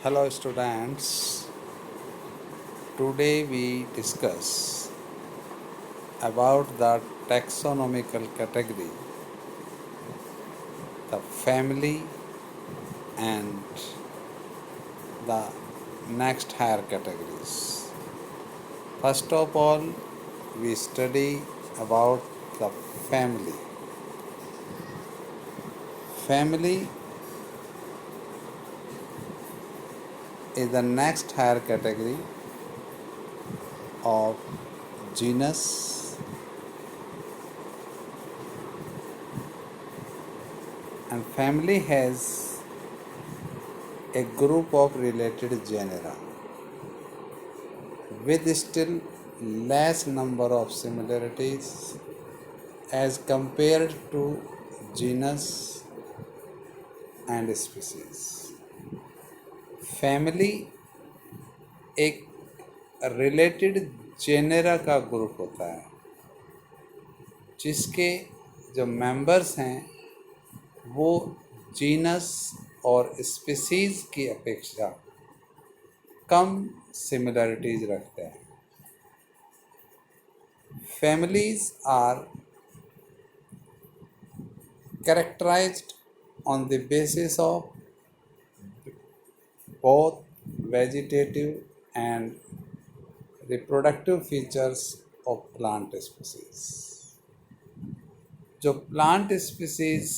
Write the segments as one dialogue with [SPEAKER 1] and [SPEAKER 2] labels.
[SPEAKER 1] Hello students, today we discuss about the taxonomical category, the family and the next higher categories. First of all, we study about the family. Family is the next higher category of genus, and family has a group of related genera with still less number of similarities as compared to genus and species. Family एक related genera का group होता है जिसके जो members हैं वो genus और species की अपेक्षा कम सिमिलरिटीज रखते हैं. Families are characterized on the basis of both vegetative and reproductive features of plant species. जो प्लांट स्पीसीज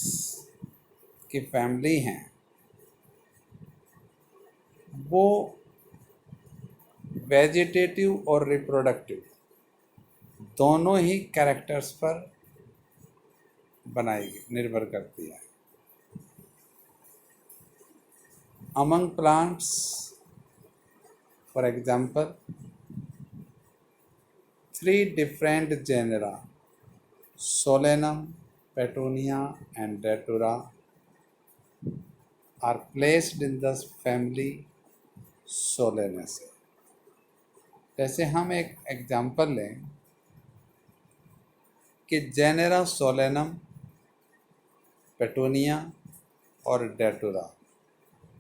[SPEAKER 1] की फैमिली हैं वो वेजिटेटिव और रिप्रोडक्टिव दोनों ही कैरेक्टर्स पर बनाई निर्भर करती है. Among plants, for example, three different genera, Solanum, Petunia and Datura, are placed in the family Solanaceae. जैसे हम एक एग्जाम्पल लें कि जेनेरा सोलेनम, पेटूनिया और डेटुरा,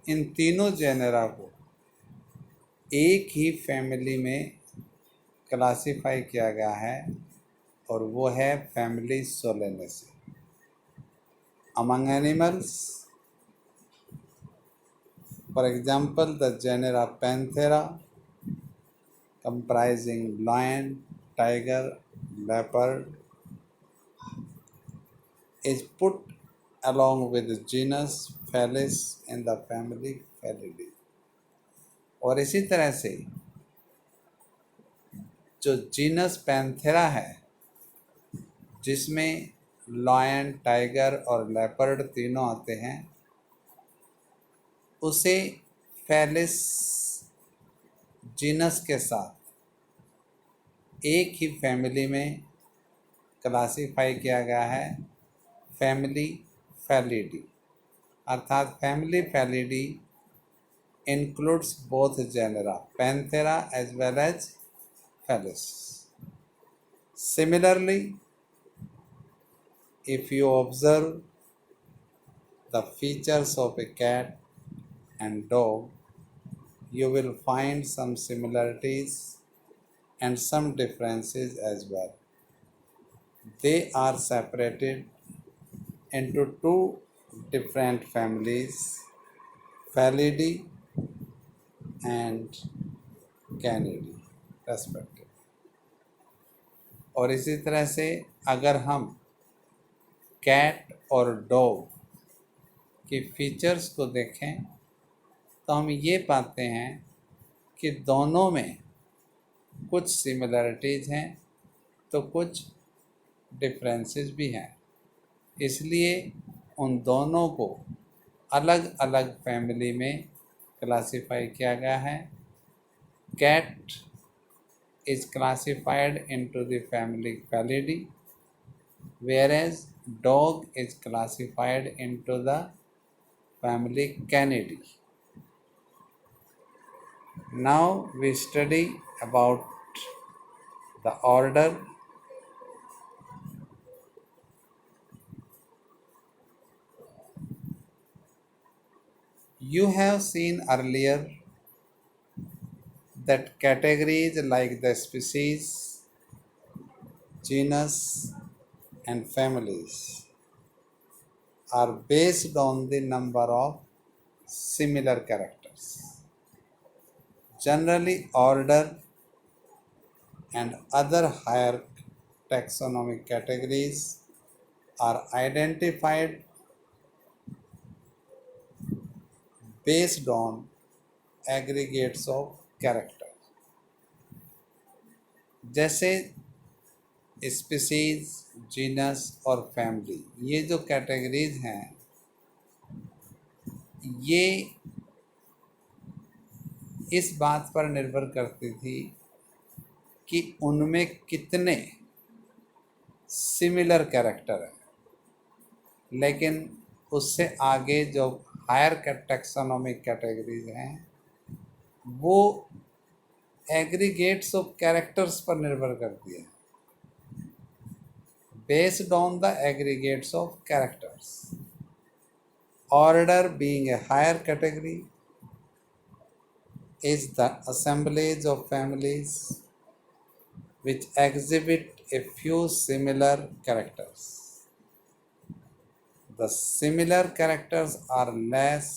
[SPEAKER 1] इन तीनों जेनेरा को एक ही फैमिली में क्लासिफाई किया गया है और वो है family Solanaceae. Among animals, for example the genera Panthera comprising lion, tiger, leopard is put along with the genus Felis in the family Felidae. और इसी तरह से जो जीनस पैंथेरा है जिसमें लायन, टाइगर और लेपर्ड तीनों आते हैं उसे फेलिस जीनस के साथ एक ही फैमिली में क्लासिफाई किया गया है फैमिली फेलिडी. अर्थात family Felidae includes both genera Panthera as well as Felis. Similarly, if you observe the features of a cat and dog, you will find some similarities and some differences as well. They are separated into two different families, Felidae and Canidae respectively. और इसी तरह से अगर हम cat और dog की features को देखें तो हम ये पाते हैं कि दोनों में कुछ सिमिलरिटीज़ हैं तो कुछ डिफरेंसेस भी हैं. इसलिए उन दोनों को अलग अलग फैमिली में क्लासिफाई किया गया है. Cat is classified into the family Felidae, whereas dog is classified into the family Canidae. Now we study about the order. You have seen earlier that categories like the species, genus, and families are based on the number of similar characters. Generally, order and other higher taxonomic categories are identified based on aggregates of character, जैसे species, genus और family, ये जो categories हैं ये इस बात पर निर्भर करती थी कि उनमें कितने सिमिलर कैरेक्टर हैं, लेकिन उससे आगे जो हायर टैक्सोनॉमिक कैटेगरीज हैं वो एग्रीगेट्स ऑफ कैरेक्टर्स पर निर्भर करती है, based on the aggregates of characters. Order, being a higher category, is the assemblage of families which exhibit a few similar characters. The similar characters are less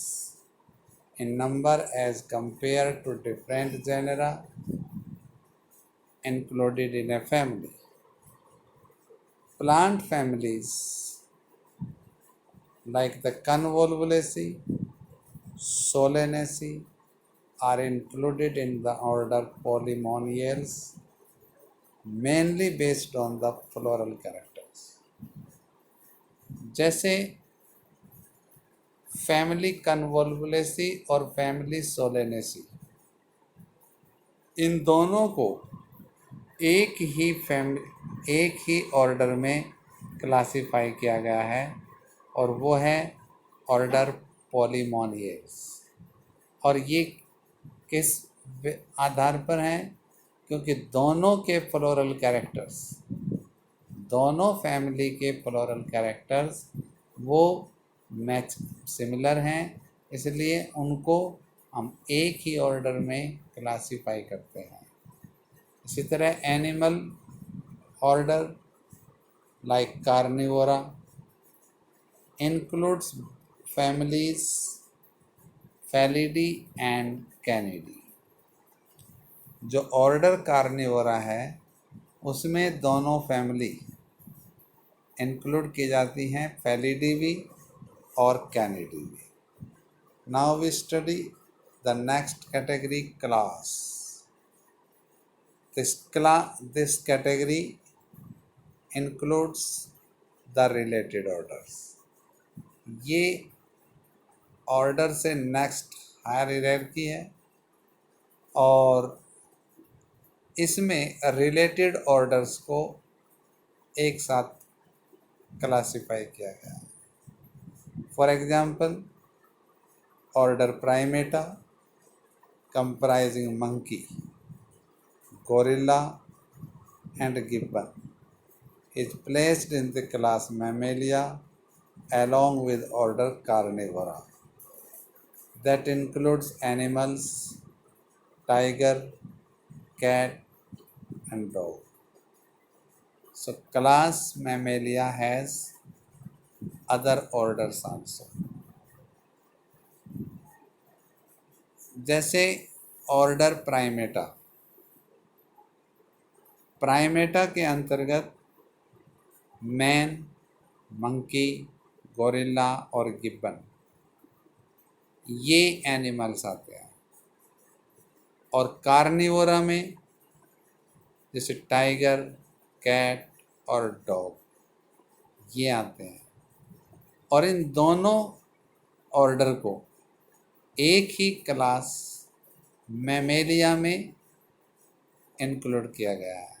[SPEAKER 1] in number as compared to different genera included in a family. Plant families like the Convolvulaceae, Solanaceae are included in the order Polymoniales, mainly based on the floral characters. जैसे family कन्वोल्वुलेसी और family Solanaceae, इन दोनों को एक ही order में classify किया गया है और वो है ऑर्डर पॉलीमोनियल्स. और ये किस आधार पर हैं? क्योंकि दोनों के फ्लोरल कैरेक्टर्स, दोनों फैमिली के फ्लोरल कैरेक्टर्स वो मैच सिमिलर हैं, इसलिए उनको हम एक ही ऑर्डर में क्लासिफाई करते हैं. इसी तरह animal order like Carnivora includes families Felidae and Canidae. जो ऑर्डर कार्निवोरा है उसमें दोनों फैमिली इंक्लूड की जाती हैं, फेलिडी भी और कैनिडी भी. Now we study the next category, class. This category includes the related orders. ये ऑर्डर से नेक्स्ट हायर हायरार्की है और इसमें रिलेटेड ऑर्डर्स को एक साथ क्लासिफाई किया गया है. For example, order Primata comprising monkey, gorilla and Gibbon is placed in the class Mammalia along with order Carnivora. That includes animals, tiger, cat and dog. So class Mammalia has other orders also. जैसे order Primata, Primata के अंतर्गत man, monkey, gorilla और Gibbon ये animals आते हैं. और Carnivora में जैसे टाइगर, कैट और डॉग ये आते हैं. और इन दोनों ऑर्डर को एक ही क्लास मैमेलिया में इंक्लूड किया गया है.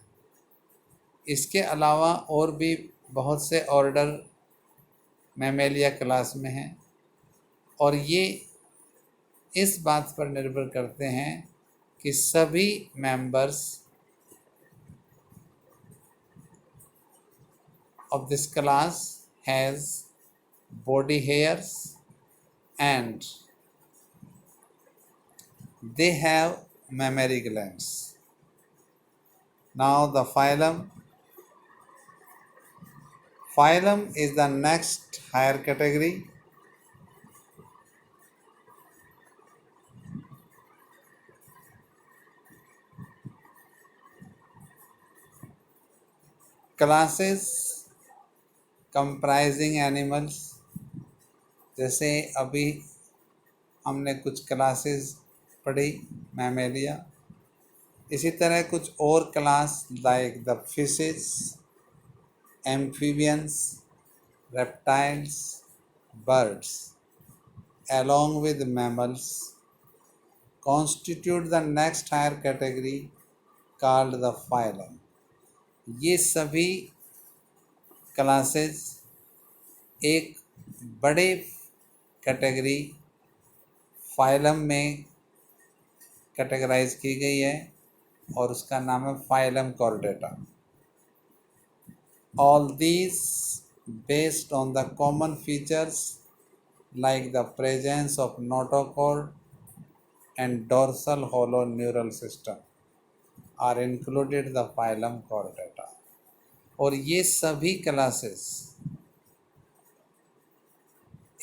[SPEAKER 1] इसके अलावा और भी बहुत से ऑर्डर मैमेलिया क्लास में हैं और ये इस बात पर निर्भर करते हैं कि सभी members of this class has body hairs and they have mammary glands. Now the phylum. Phylum is the next higher category. Classes comprising animals. जैसे अभी हमने कुछ क्लासेस पढ़ी मैमेलिया, इसी तरह कुछ और class like the fishes, amphibians, reptiles, birds, along with mammals, constitute the next higher category called the phylum. ये सभी क्लासेस एक बड़े कैटेगरी फाइलम में कैटेगराइज की गई है और उसका नाम है phylum Chordata. All these based on the common features like the presence of notochord and dorsal hollow neural system are included the phylum Chordata. और ये सभी क्लासेस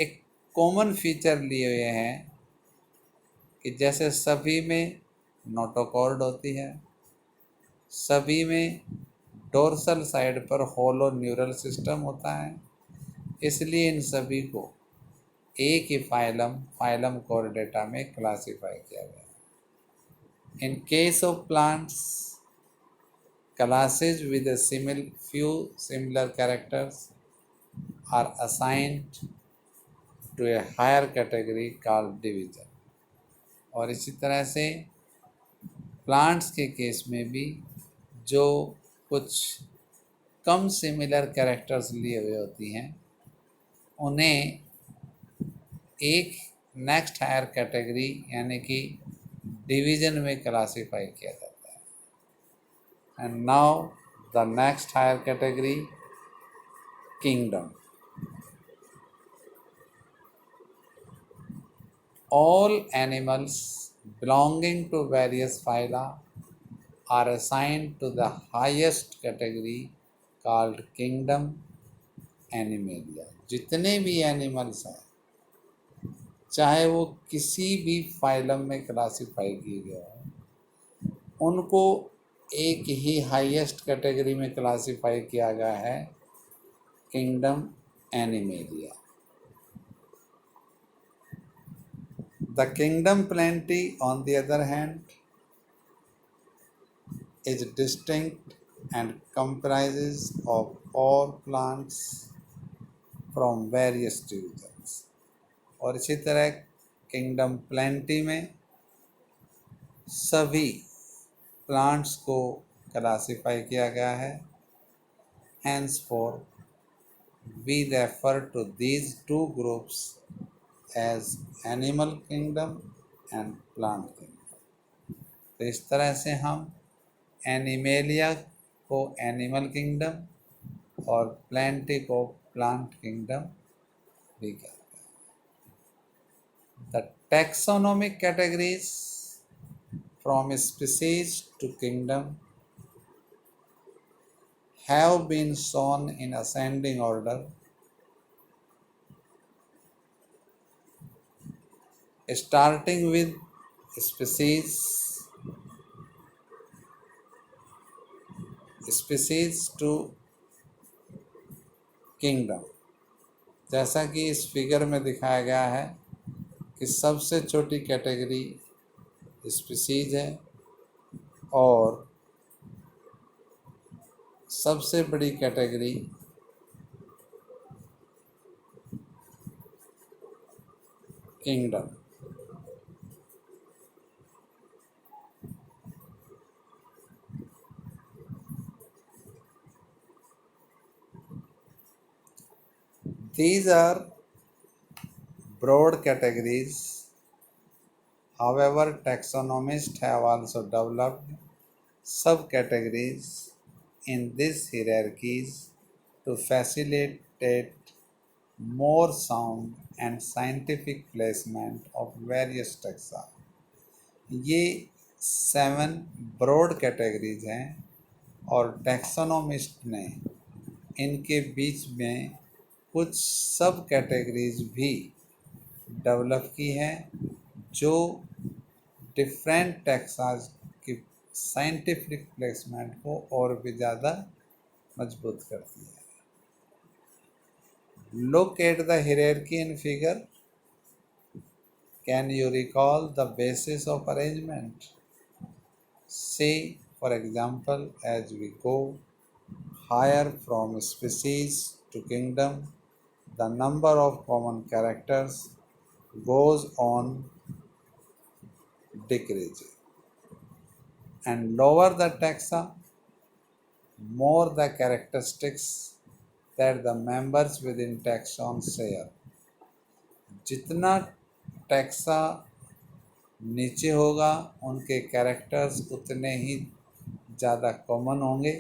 [SPEAKER 1] एक कॉमन फीचर लिए हुए हैं कि जैसे सभी में नोटोकॉर्ड होती है, सभी में डोर्सल साइड पर होलो न्यूरल सिस्टम होता है, इसलिए इन सभी को एक ही फाइलम कॉर्डेटा में क्लासिफाई किया गया है. In case of plants, classes with a few similar characters are assigned to a higher category called division. और इसी तरह से प्लांट्स के केस में भी जो कुछ कम सिमिलर कैरेक्टर्स लिए हुए होती हैं उन्हें एक नेक्स्ट हायर कैटेगरी यानी कि डिवीज़न में क्लासिफाई किया जाता है. And now the next higher category kingdom. All animals belonging to various phyla are assigned to the highest category called kingdom Animalia. जितने भी एनिमल्स हैं, चाहे वो किसी भी फाइलम में क्लासिफाई किए गए हों, उनको एक ही हाईएस्ट कैटेगरी में क्लासिफाई किया गया है, kingdom animalia. The kingdom Plantae, on the other hand, is distinct and comprises of all plants from various divisions. और इसी तरह किंगडम प्लेंटी में सभी प्लांट्स को क्लासिफाई किया गया है. Henceforth, we refer to these two groups as animal kingdom and plant kingdom. तो इस तरह से हम एनिमेलिया को एनिमल किंगडम और प्लेंटी को प्लांट किंगडम भी कहते हैं. The taxonomic categories from species to kingdom have been shown in ascending order, starting with species to kingdom. जैसा कि इस फिगर में दिखाया गया है कि सबसे छोटी कैटेगरी स्पीसीज है और सबसे बड़ी category kingdom. These are broad categories. However, taxonomists have also developed subcategories in these hierarchies to facilitate more sound and scientific placement of various taxa. ये 7 ब्रॉड कैटेगरीज हैं और टैक्सोनॉमिस्ट ने इनके बीच में कुछ सब कैटेगरीज भी डेवलप की है जो डिफरेंट टैक्साज की साइंटिफिक प्लेसमेंट को और भी ज़्यादा मजबूत करती है। Look at the hierarchy in figure. Can you recall the basis of arrangement? Say, for example, as we go higher from species to kingdom, the number of common characters goes on decreasing. And lower the taxa, more the characteristics that the members within taxon share. जितना taxa नीचे होगा उनके characters उतने ही ज़्यादा common होंगे,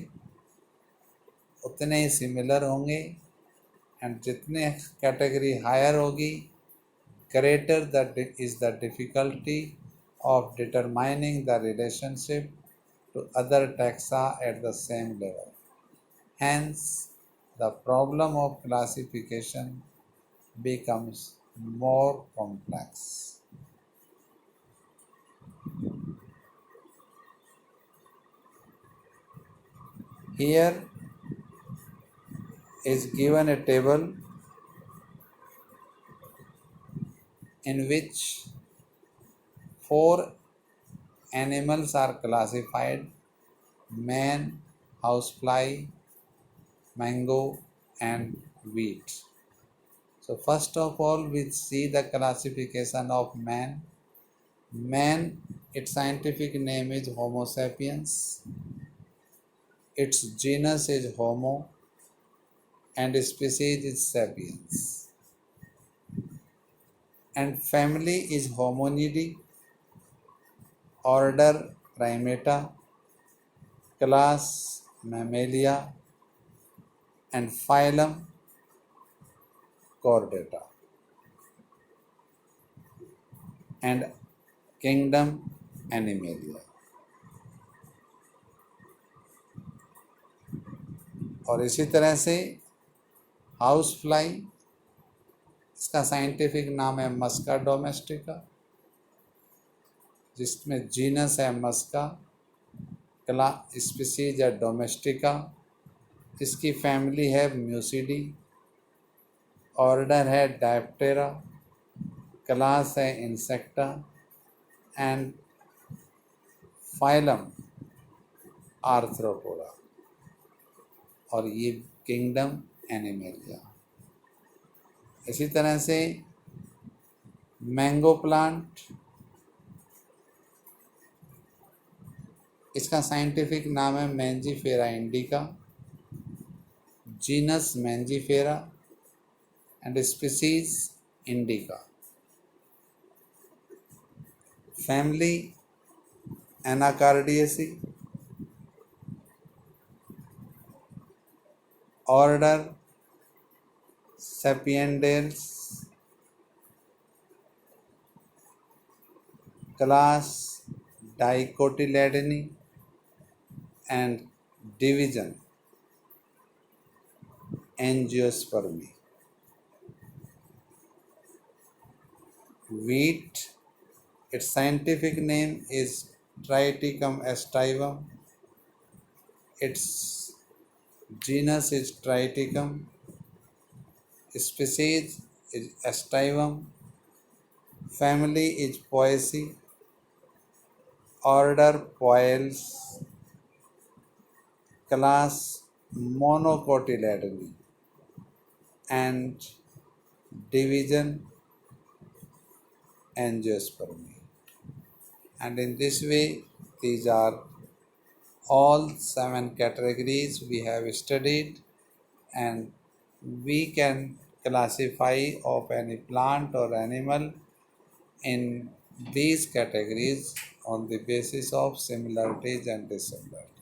[SPEAKER 1] उतने ही similar होंगे। एंड जितने कैटेगरी हायर होगी greater is the difficulty of determining the relationship to other taxa at the same level. Hence the problem of classification becomes more complex. Here is given a table in which 4 animals are classified: man, housefly, mango and wheat. So first of all we see the classification of man. Man, its scientific name is Homo sapiens. Its genus is Homo and species is Sapiens. And family is Hominidae, order Primata, class Mammalia and phylum Chordata and kingdom Animalia. और इसी तरह से house fly, इसका scientific नाम है मस्का domestica, जिसमें genus है मस्का, क्ला स्पीसीज है डोमेस्टिका, इसकी फैमिली है म्यूसिडी, ऑर्डर है डायप्टेरा, क्लास है इंसेक्टा एंड फाइलम आर्थ्रोपोडा और ये किंगडम एनिमेलिया। इसी तरह से मैंगो प्लांट, इसका साइंटिफिक नाम है Mangifera indica, genus Mangifera and species indica, family Anacardiaceae, order Sapindales, class Dicotyledonae and division Angiospermae. Wheat, its scientific name is Triticum aestivum, its genus is Triticum, species is aestivum, family is Poaceae, order Poales, class Monocotyledony and division Angiospermy. And in this way these are all 7 categories we have studied, and we can classify of any plant or animal in these categories on the basis of similarities and dissimilarities.